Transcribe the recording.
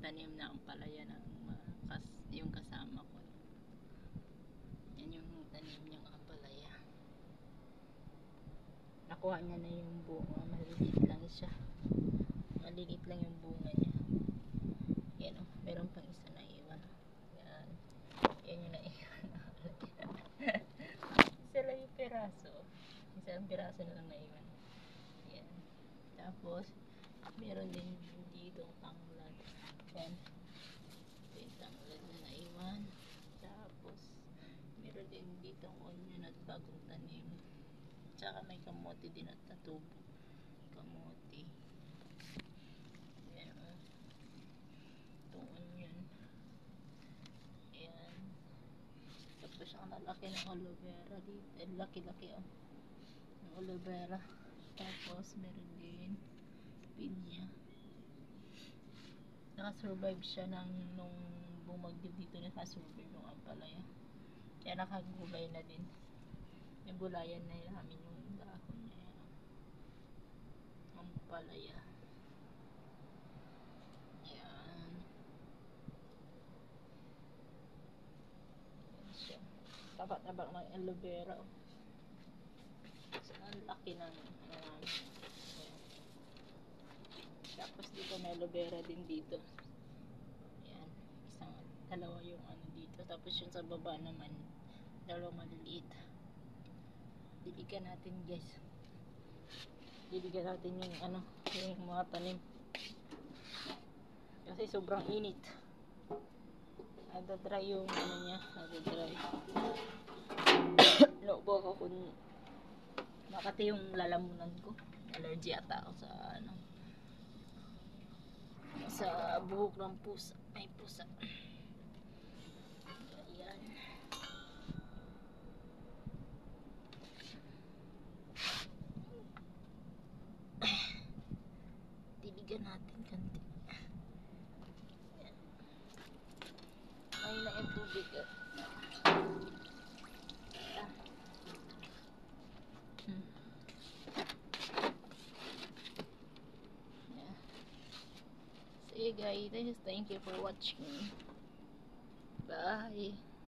tanim na ang palaya ng yung kasama ko. Yan yung tanim niyang ampalaya. Nakuha niya na yung bunga. Maliliit lang siya. Maliliit lang yung bunga niya. Yan o. Meron pang isa na iwan. Yan. Yan yung naiwan. Isa lang yung piraso. Isang piraso na lang naiwan. Yan. Tapos, meron din dito tanglad. Yan. Ito yung tanglad na naiwan. Tapos, meron din dito onion at bagong tanim. Tsaka may kamote din at natubo. Kamote. Yan o. Itong onion. Yan. Tapos ang lalaki ng aloe vera dito. Laki-laki o. Ng aloe vera. Tapos meron din pinya. Nakasurvive siya nung bumagyo dito, nakasurvive yung ampalaya. Kaya nakagulay na din. Yung gulayan na namin yung dahon na yan. Ampalaya. Yan. Yan siya. Taba-taba ng aloe vera. Ang laki ng tapos dito may aloe vera din dito. Yan. Dalawa yung dito. Tapos yung sa baba naman, dalawang maliliit. Diligan natin guys. Diligan natin yung yung mga tanim. Kasi sobrang init. Nagdadry yung niya. Nagdadry. Lobo ako kung makati yung lalamunan ko. Allergy ata ako sa buhok ng pusa. May pusa. Ayan. Diligan natin kanti. Ayan. May na yung tubig. Hey guys, thank you for watching. Bye.